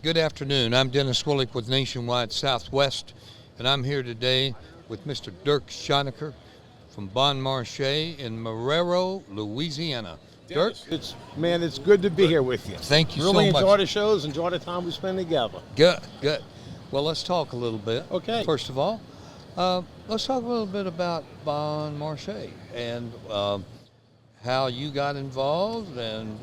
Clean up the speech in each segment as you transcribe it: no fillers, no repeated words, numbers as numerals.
Good afternoon. I'm Dennis Willich with Nationwide Southwest, and I'm here today with Mr. Dirk Schonacher from Marche in Marrero, Louisiana. Dirk? It's good to be here with you. Thank you so Really much. enjoy the shows, enjoy the time we spend together. Good. Well, let's talk a little bit. Okay. First of all, let's talk a little bit about Marche and how you got involved and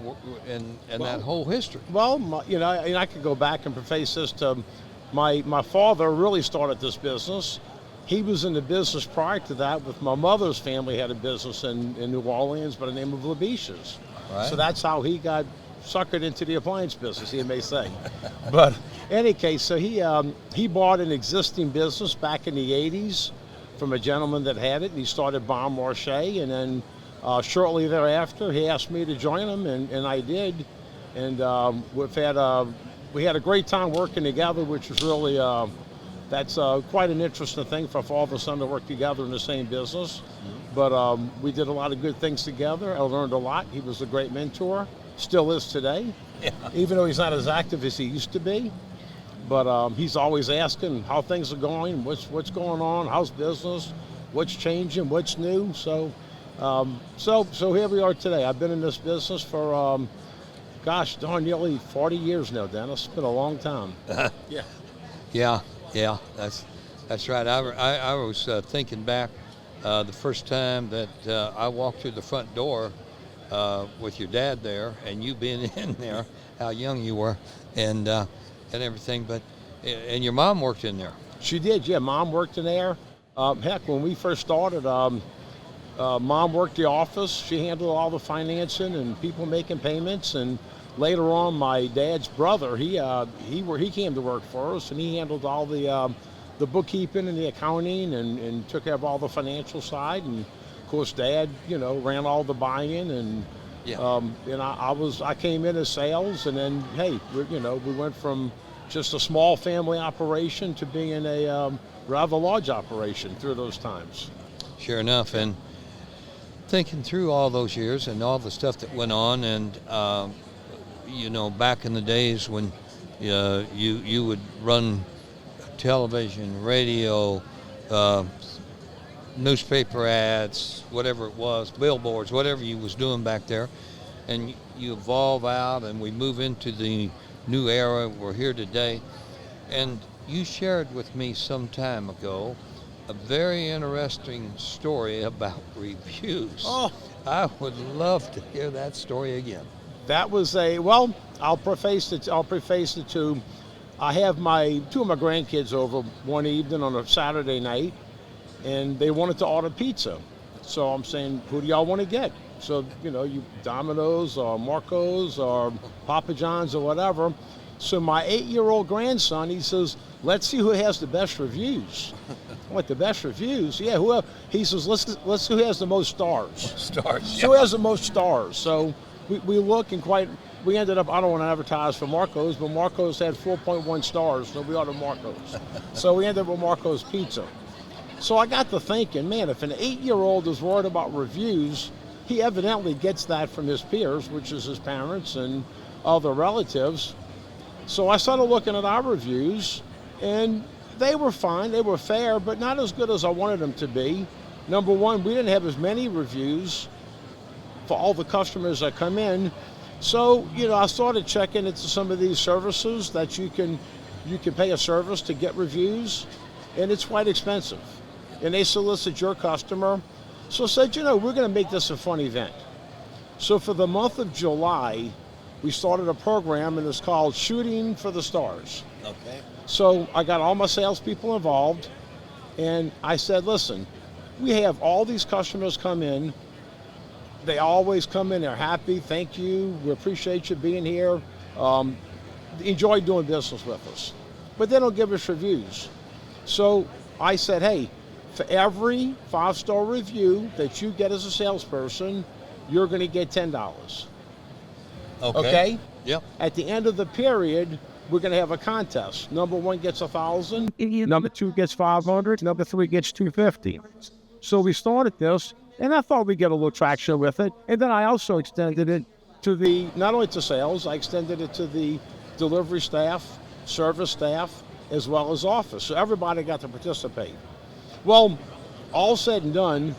that whole history. Well, I could go back and preface this to my father really started this business. He was in the business prior to that with my mother's family had a business in New Orleans by the name of Labiche's. Right. So that's how he got suckered into the appliance business, you may say. But in any case, so he bought an existing business back in the 80s from a gentleman that had it. He started Marche, and then shortly thereafter, he asked me to join him, and I did. And we had a great time working together, which was really that's quite an interesting thing for a father and son to work together in the same business. Mm-hmm. But we did a lot of good things together. I learned a lot. He was a great mentor, still is today, even though he's not as active as he used to be. But he's always asking how things are going, what's going on, how's business, what's changing, what's new. So here we are today. I've been in this business for, nearly 40 years now, Dennis. It's been a long time. Yeah, that's right. I was thinking back the first time that I walked through the front door with your dad there, and you being in there, how young you were, and everything. But and your mom worked in there. She did, yeah. Mom worked in there. Heck, when we first started, Mom worked the office. She handled all the financing and people making payments. And later on, my dad's brother, he came to work for us, and he handled all the bookkeeping and the accounting and took care of all the financial side. And of course, Dad, ran all the buy-in. And I came in as sales, and then we went from just a small family operation to being a rather large operation through those times. Sure enough, and thinking through all those years and all the stuff that went on, and back in the days when you would run television, radio, newspaper ads, whatever it was, billboards, whatever you was doing back there, and you evolve out, and we move into the new era. We're here today, and you shared with me some time ago a very interesting story about reviews. Oh, I would love to hear that story again. That was I'll preface it to, I have two of my grandkids over one evening on a Saturday night, and they wanted to order pizza. So I'm saying, who do y'all want to get? So, you Domino's or Marco's or Papa John's or whatever. So my 8-year-old grandson, he says, let's see who has the best reviews. What, the best reviews? Yeah, he says, let's see who has the most stars. Stars, Who has the most stars? So we look, and we ended up, I don't want to advertise for Marco's, but Marco's had 4.1 stars, so we ordered Marco's. So we ended up with Marco's Pizza. So I got to thinking, man, if an 8-year-old is worried about reviews, he evidently gets that from his peers, which is his parents and other relatives. So I started looking at our reviews, and they were fine, they were fair, but not as good as I wanted them to be. Number one, we didn't have as many reviews for all the customers that come in. So, I started checking into some of these services that you can pay a service to get reviews, and it's quite expensive. And they solicit your customer. So I said, we're going to make this a fun event. So for the month of July, we started a program, and it's called Shooting for the Stars. Okay. So I got all my salespeople involved, and I said, listen, we have all these customers come in. They always come in, they're happy, thank you, we appreciate you being here, enjoy doing business with us. But they don't give us reviews. So I said, hey, for every 5-star review that you get as a salesperson, you're going to get $10. Okay? Yep. At the end of the period, we're going to have a contest. Number 1 gets 1,000, number 2 gets 500, number 3 gets 250. So we started this, and I thought we'd get a little traction with it. And then I also extended it to not only to sales, I extended it to the delivery staff, service staff, as well as office. So everybody got to participate. Well, all said and done,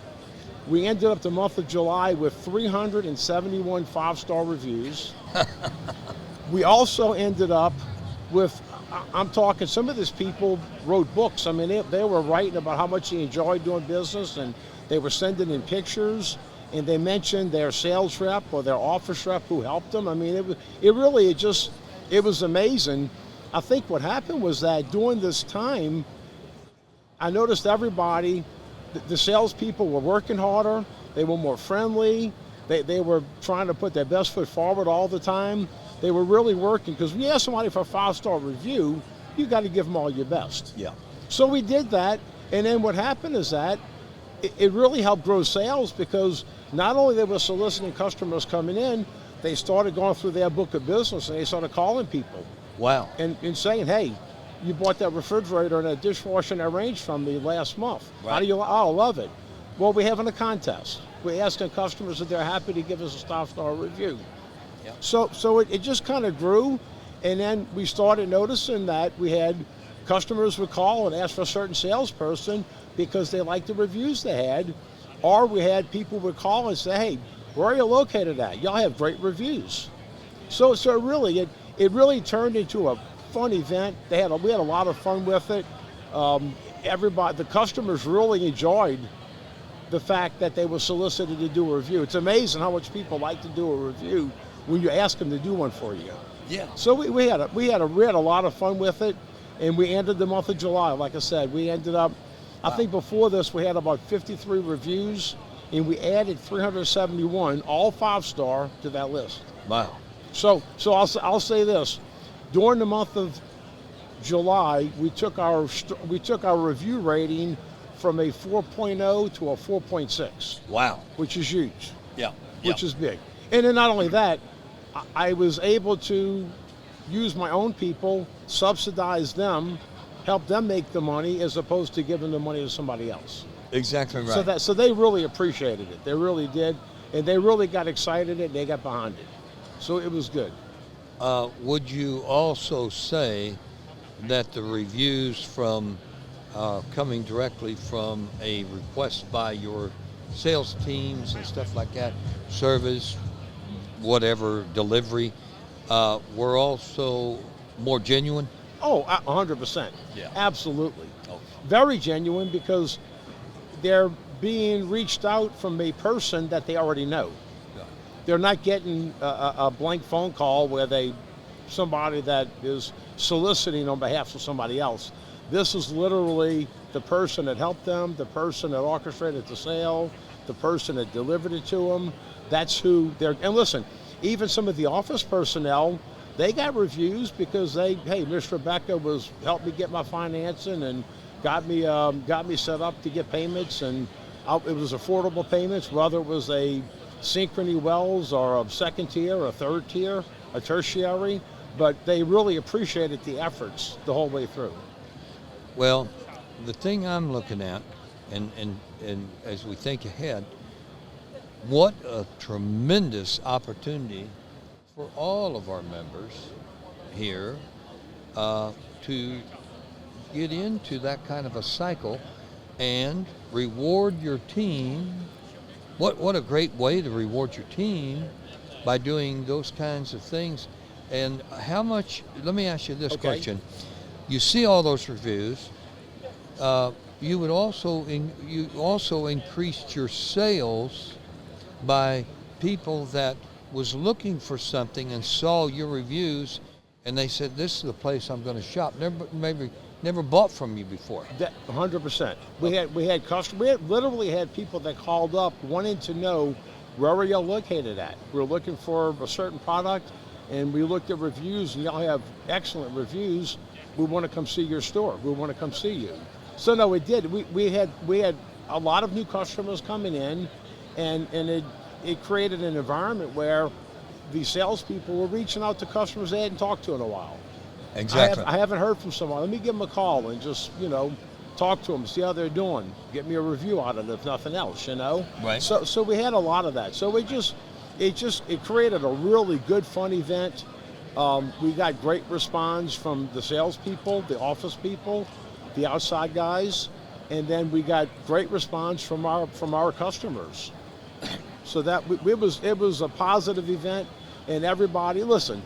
we ended up the month of July with 371 five-star reviews. We also ended up with, I'm talking, some of these people wrote books. I mean, they were writing about how much they enjoyed doing business, and they were sending in pictures, and they mentioned their sales rep or their office rep who helped them. I mean, it was amazing. I think what happened was that during this time, I noticed everybody, the salespeople were working harder, they were more friendly, they were trying to put their best foot forward all the time. They were really working, because when you ask somebody for a five-star review, you got to give them all your best. Yeah. So we did that, and then what happened is that it really helped grow sales, because not only they were soliciting customers coming in, they started going through their book of business, and they started calling people. Wow. And saying, hey, you bought that refrigerator and that dishwasher and that range from me last month. Right. How do you? Oh, I love it. Well, we're having a contest. We're asking customers if they're happy to give us a five-star review. Yep. So it just kind of grew, and then we started noticing that we had customers would call and ask for a certain salesperson because they liked the reviews they had, or we had people would call and say, hey, where are you located at? Y'all have great reviews. So it really turned into a fun event. We had a lot of fun with it. The customers really enjoyed the fact that they were solicited to do a review. It's amazing how much people like to do a review when you ask them to do one for you. Yeah. So we had a lot of fun with it, and we ended the month of July. Like I said, we ended up, I think before this we had about 53 reviews, and we added 371, all five-star, to that list. Wow. So I'll say this: during the month of July, we took our review rating from a 4.0 to a 4.6. Wow. Which is huge. Yeah. Which is big. And then not only that, I was able to use my own people, subsidize them, help them make the money, as opposed to giving the money to somebody else. Exactly right. So they really appreciated it. They really did, and they really got excited and they got behind it. So it was good. Would you also say that the reviews from coming directly from a request by your sales teams and stuff like that, service, whatever, delivery, were also more genuine? Oh, 100%. Yeah. Absolutely. Oh. Very genuine, because they're being reached out from a person that they already know. Yeah. They're not getting a blank phone call where somebody that is soliciting on behalf of somebody else. This is literally the person that helped them, the person that orchestrated the sale, the person that delivered it to them. That's who they're. And listen, even some of the office personnel, they got reviews because hey, Miss Rebecca helped me get my financing and got me set up to get payments, and it was affordable payments, whether it was a Synchrony Wells or a second tier, a third tier, a tertiary, but they really appreciated the efforts the whole way through. Well, the thing I'm looking at, and as we think ahead, what a tremendous opportunity for all of our members here to get into that kind of a cycle and reward your team. What a great way to reward your team by doing those kinds of things. And how much, let me ask you this question. You see all those reviews, you also increased your sales by people that was looking for something and saw your reviews, and they said, this is the place I'm going to shop. Never bought from you before. 100%. We had customers. We literally had people that called up wanting to know, where are y'all located at? We're looking for a certain product, and we looked at reviews, and y'all have excellent reviews. We want to come see your store. We want to come see you. So no, it did. We had a lot of new customers coming in, and it created an environment where the salespeople were reaching out to customers they hadn't talked to in a while. Exactly. I haven't heard from someone. Let me give them a call and just, talk to them, see how they're doing. Get me a review out of it, if nothing else, Right. So we had a lot of that. So it created a really good, fun event. We got great response from the salespeople, the office people, the outside guys, and then we got great response from our customers. So that it was a positive event, and everybody, listen,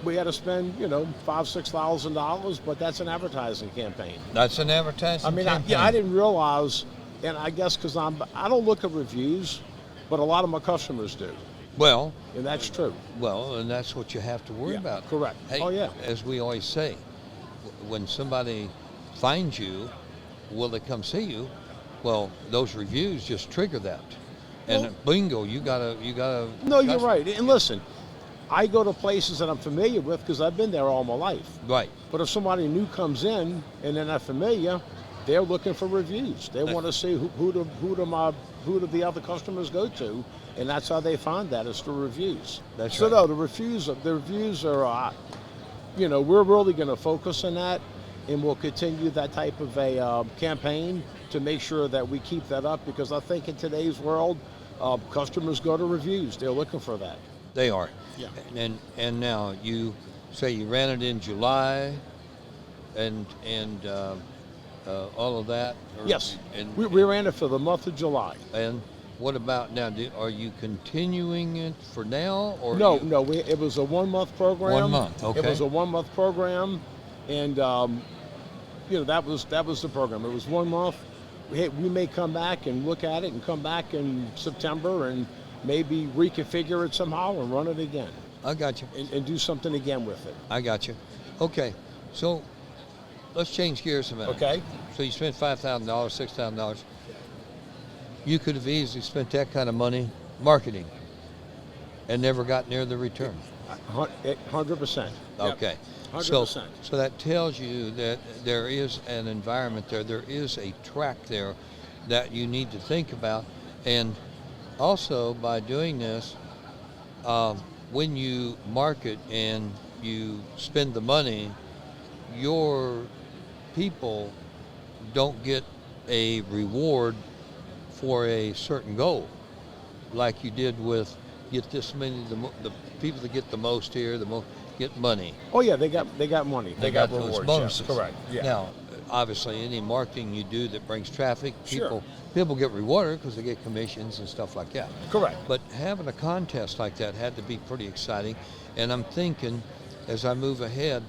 we had to spend $5,000-6,000, but that's an advertising campaign. That's an advertising campaign. I didn't realize, and I guess because I don't look at reviews, but a lot of my customers do. Well, And that's true. well, and that's what you have to worry Yeah, about. correct. Hey, Oh, yeah. as we always say, when somebody finds you, will they come see you? Well, those reviews just trigger that. And Well- bingo, you gotta. No, you're right. And listen, I go to places that I'm familiar with because I've been there all my life. Right. But if somebody new comes in and they're not familiar, they're looking for reviews. They want to see who do the other customers go to, and that's how they find that, is through reviews. That's so right. no, the reviews are, we're really going to focus on that, and we'll continue that type of a campaign to make sure that we keep that up, because I think in today's world, customers go to reviews. They're looking for that. They are. Yeah. And now you say you ran it in July, and all of that. Yes, And we ran it for the month of July. and what about now? Are you continuing it for now, or No, you- it was a 1 month program. 1 month, okay. It was a 1 month program, and that was the program. It was 1 month. We may come back and look at it and come back in September and maybe reconfigure it somehow and run it again I got you. and do something again with it. I got you. Okay, so let's change gears a minute. Okay. So you spent $5,000, $6,000. You could have easily spent that kind of money marketing and never got near the return. 100%. Okay. 100%. So that tells you that there is an environment there. There is a track there that you need to think about. And also, by doing this, when you market and you spend the money, your people don't get a reward for a certain goal, like you did with get this many, the people that get the most here, get money. Oh yeah, they got money. They got those rewards. bonuses. Yes, correct. Yeah. Now, obviously, any marketing you do that brings traffic, Sure. people get rewarded because they get commissions and stuff like that. Correct. But having a contest like that had to be pretty exciting. And I'm thinking, as I move ahead,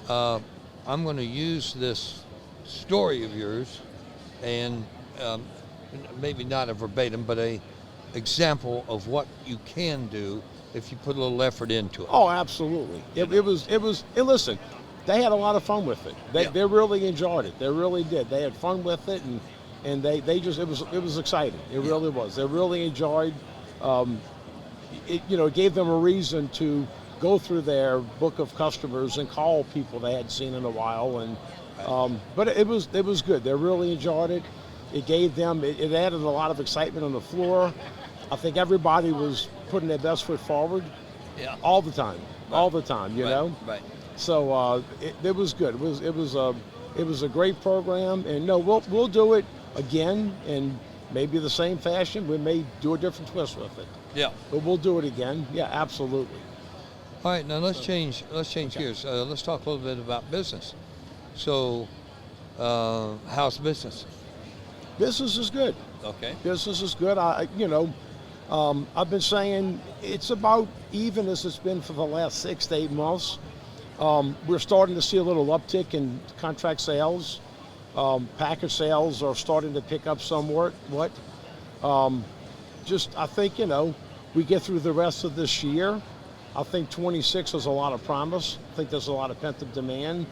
I'm going to use this story of yours, and maybe not a verbatim, but a example of what you can do if you put a little effort into it. Oh, absolutely. It was. And listen, they had a lot of fun with it. They really enjoyed it. They really did. They had fun with it, and they just it was exciting. It really was. They really enjoyed. It gave them a reason to go through their book of customers and call people they hadn't seen in a while. And but it was good. They really enjoyed it. It gave them. It added a lot of excitement on the floor. I think everybody was putting their best foot forward. Yeah. All the time. All the time. You know. Right. So it was good. It was a great program, and no, we'll do it again in maybe the same fashion. We may do a different twist with it, Yeah. but we'll do it again. Yeah, absolutely. All right, now let's change gears. Let's talk a little bit about business. So, how's business? Business is good. Okay. Business is good. I've been saying it's about even as it's been for the last 6 to 8 months. We're starting to see a little uptick in contract sales. Package sales are starting to pick up somewhat. I think, we get through the rest of this year. I think 26 has a lot of promise. I think there's a lot of pent-up demand.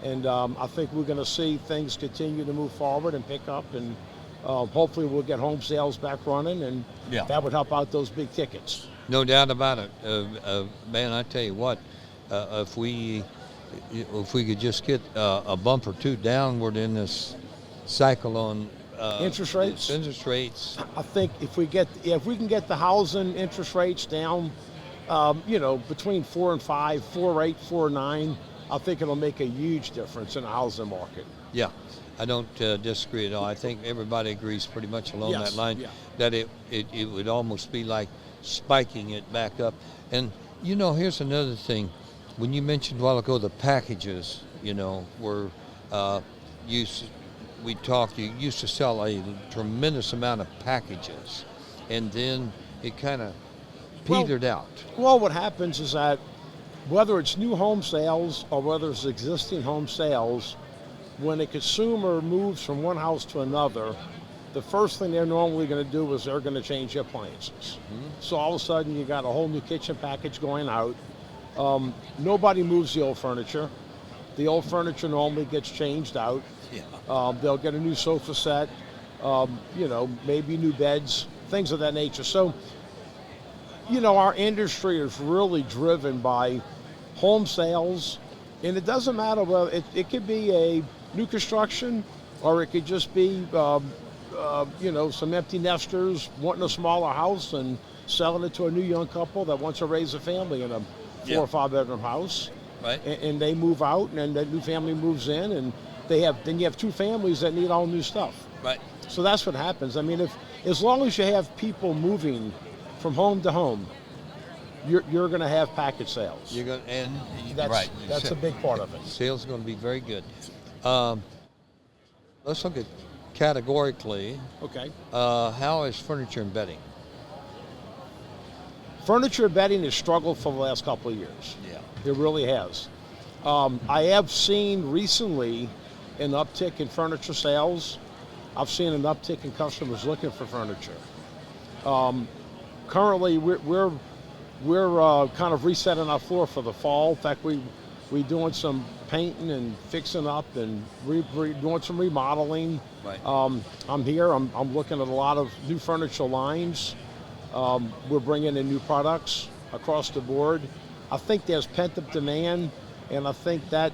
And I think we're going to see things continue to move forward and pick up. And hopefully we'll get home sales back running. And that would help out those big tickets. No doubt about it. Man, I tell you what, if we could just get a bump or two downward in this cycle on interest rates. I think if we can get the housing interest rates down, between 4 and 5, 4.8, 4.9, I think it'll make a huge difference in the housing market. Yeah, I don't disagree at all. I think everybody agrees pretty much along that line that it would almost be like spiking it back up. And here's another thing. when you mentioned a while ago the packages, were you used to sell a tremendous amount of packages, and then it kind of petered out. Well, what happens is that whether it's new home sales or whether it's existing home sales, when a consumer moves from one house to another, the first thing they're normally going to do is they're going to change the appliances. Mm-hmm. So all of a sudden you got a whole new kitchen package going out. Nobody moves the old furniture. The old furniture normally gets changed out. Yeah. They'll get a new sofa set, maybe new beds, things of that nature. So, our industry is really driven by home sales, and it doesn't matter whether it could be a new construction or it could just be, some empty nesters wanting a smaller house and selling it to a new young couple that wants to raise a family in a 4 or 5 bedroom house. Right. And they move out, and then that new family moves in, and then you have 2 families that need all new stuff. Right. So that's what happens. I mean, as long as you have people moving from home to home, you're going to have package sales. You're going, and that's a big part of it. Sales are going to be very good. Let's look at categorically. Okay. How is furniture and bedding? Furniture and bedding has struggled for the last couple of years. Yeah. It really has. I have seen recently an uptick in furniture sales. I've seen an uptick in customers looking for furniture. Currently, we're kind of resetting our floor for the fall. In fact, we doing some painting and fixing up and doing some remodeling. Right. I'm here. I'm looking at a lot of new furniture lines. We're bringing in new products across the board. I think there's pent-up demand, and I think that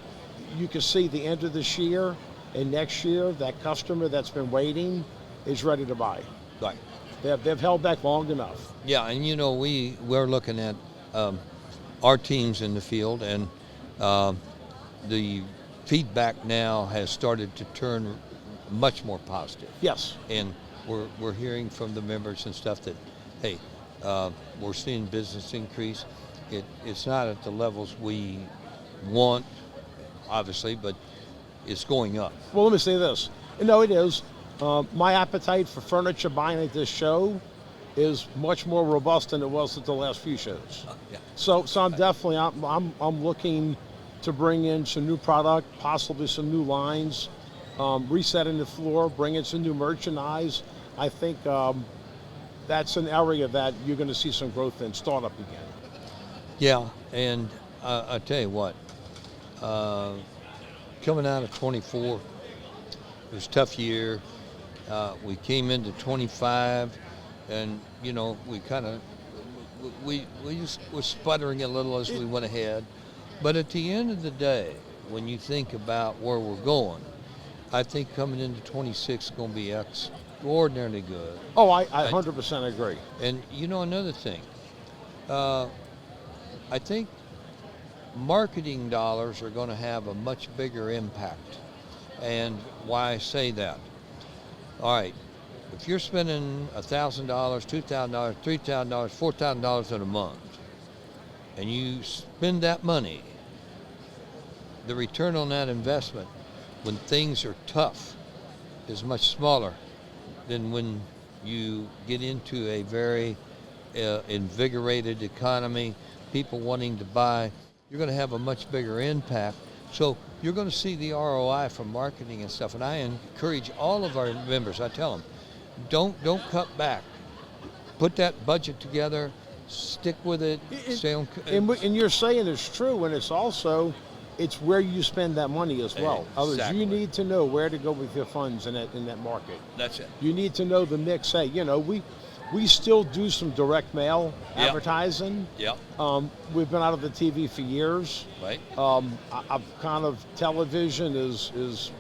you can see the end of this year and next year, that customer that's been waiting is ready to buy. Right. They've held back long enough. Yeah, and we're looking at our teams in the field, and the feedback now has started to turn much more positive. Yes. And we're hearing from the members and stuff that, hey, we're seeing business increase. It's not at the levels we want, obviously, but it's going up. Well, let me say this. No, it is. My appetite for furniture buying at this show is much more robust than it was at the last few shows. Yeah. So I'm definitely I'm looking to bring in some new product, possibly some new lines, resetting the floor, bring in some new merchandise. I think that's an area that you're going to see some growth in, start up again. Yeah, and I tell you what, coming out of 24, it was a tough year. We came into 25, and we kind of we just was sputtering a little as we went ahead. But at the end of the day, when you think about where we're going, I think coming into 26 is going to be extraordinarily good. Oh, I 100% agree. And another thing, I think marketing dollars are going to have a much bigger impact. And why I say that? All right, if you're spending $1,000, $2,000, $3,000, $4,000 in a month, and you spend that money, the return on that investment when things are tough is much smaller than when you get into a very invigorated economy, people wanting to buy. You're going to have a much bigger impact. So you're going to see the ROI from marketing and stuff. And I encourage all of our members, I tell them, don't cut back. Put that budget together, stick with it. Stay on. And you're saying it's true, and it's where you spend that money as well. Exactly. You need to know where to go with your funds in that market. That's it. You need to know the mix. Hey, we still do some direct mail advertising. Yeah. We've been out of the TV for years. Right. I've kind of television is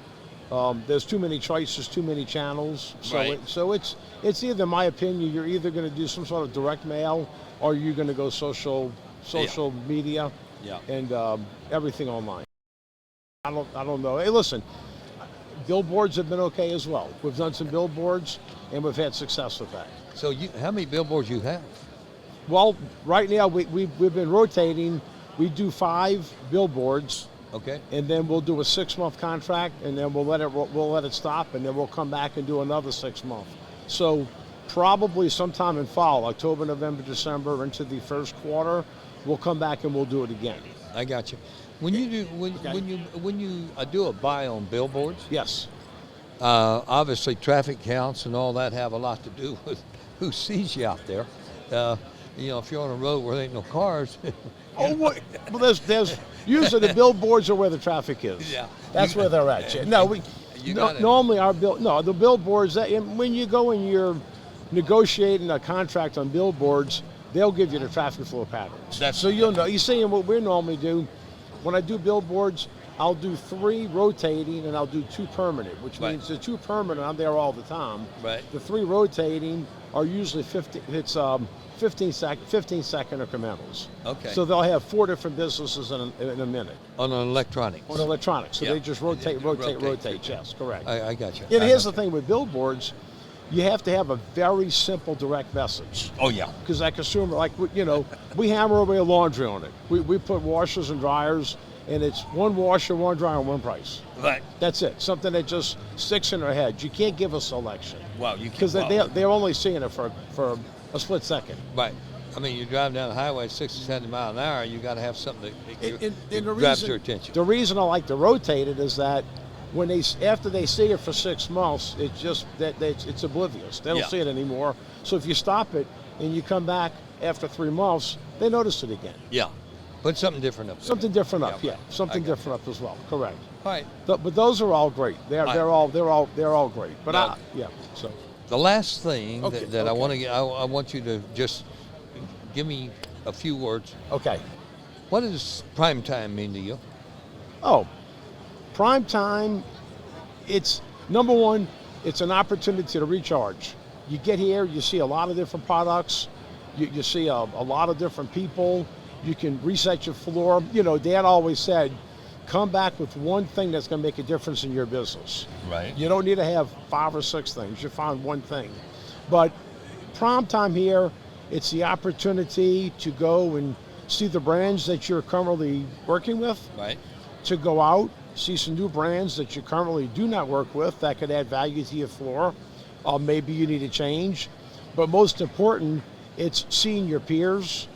there's too many choices, too many channels. So right. It's either, in my opinion, you're either going to do some sort of direct mail or you're going to go social media. Yeah. And everything online. I don't know. Hey, listen, billboards have been okay as well. We've done some billboards, and we've had success with that. So how many billboards you have? Well, right now we've been rotating we do 5 billboards, Okay. and then we'll do a 6-month contract, and then we'll let it stop, and then we'll come back and do another 6 month. So probably sometime in fall, October, November, December, into the first quarter, we'll come back and we'll do it again. I got you. When you do when you do a buy on billboards, Yes. obviously traffic counts and all that have a lot to do with who sees you out there. If you're on a road where there ain't no cars. Oh, well, there's usually the billboards are where the traffic is. Yeah. That's where they're at. Yeah. No, normally the billboards. When you go and you're negotiating a contract on billboards, they'll give you the traffic flow patterns. So you'll know. You see, what we normally do, when I do billboards, I'll do 3 rotating and I'll do 2 permanent, which means the 2 permanent, I'm there all the time. Right. The 3 rotating are usually 15 second incrementals. Okay. So they'll have 4 different businesses in a minute. On an electronics. On electronics. So Yeah. they just rotate. Yes, correct. I got you. And here's the thing with billboards, you have to have a very simple direct message. Oh yeah. Because that consumer, we hammer away a laundry on it. We put washers and dryers, and it's 1 washer, 1 dryer, 1 price. Right. That's it. Something that just sticks in their head. You can't give a selection. Wow. You Because they're only seeing it for a split second. Right. I mean, you drive down the highway 60, 70 miles an hour, you got to have something that And grabs their attention. The reason I like to rotate it is that after they see it for 6 months, it's just it's oblivious. They don't see it anymore. So if you stop it and you come back after 3 months, they notice it again. Yeah. Put something different up there. Something different up, Yeah. Something different up as well. Correct. All right. But those are all great. They're all great. But Now, So the last thing Okay, that I okay. want to get, I want you to just give me a few words. okay. What does prime time mean to you? Oh, prime time. It's number one. It's an opportunity to recharge. You get here, you see a lot of different products. You see a lot of different people. You can reset your floor. Dad always said, come back with one thing that's going to make a difference in your business. Right. You don't need to have 5 or 6 things. You find one thing. But prime time here, it's the opportunity to go and see the brands that you're currently working with. Right. To go out, see some new brands that you currently do not work with that could add value to your floor. Maybe you need a change. But most important, it's seeing your peers,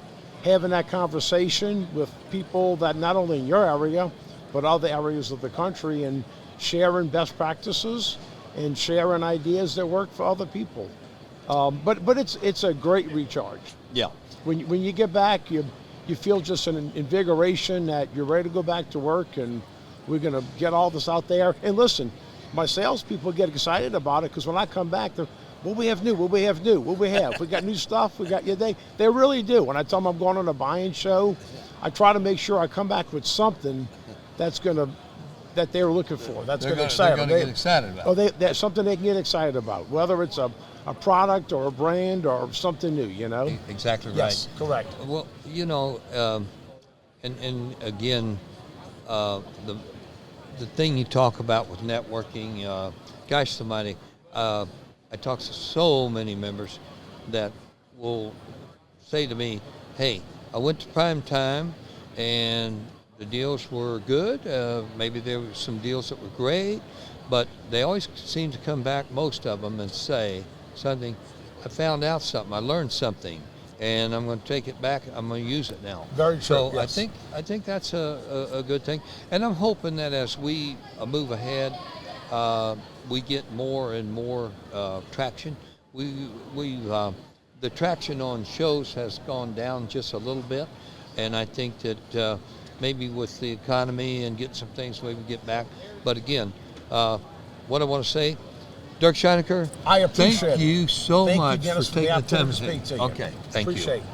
having that conversation with people that not only in your area, but other areas of the country, and sharing best practices and sharing ideas that work for other people. But it's a great recharge. Yeah. When you get back, you feel just an invigoration that you're ready to go back to work, and we're going to get all this out there. And listen, my salespeople get excited about it because when I come back, they're, what we have new, what we have new, what we have. We got new stuff. We got they really do. When I tell them I'm going on a buying show, I try to make sure I come back with something that they're looking for. That's going to excite them. They're going to get excited about. That's something they can get excited about, whether it's a product or a brand or something new. Exactly right. Yes, correct. Well, and again, the thing you talk about with networking, gosh somebody, I talk to so many members that will say to me, hey, I went to prime time and the deals were good. Maybe there were some deals that were great, but they always seem to come back, most of them, and say something, I found out something, I learned something, and I'm going to take it back, I'm going to use it now. Very true, So yes. I think that's a good thing. And I'm hoping that as we move ahead, we get more and more traction. The traction on shows has gone down just a little bit, and I think that maybe with the economy and getting some things, maybe get back. But again, what I want to say, Dirk Schonacher, I appreciate thank you so Thank much you, Dennis, for taking the time to speak to you. Okay, thank Appreciate you. it.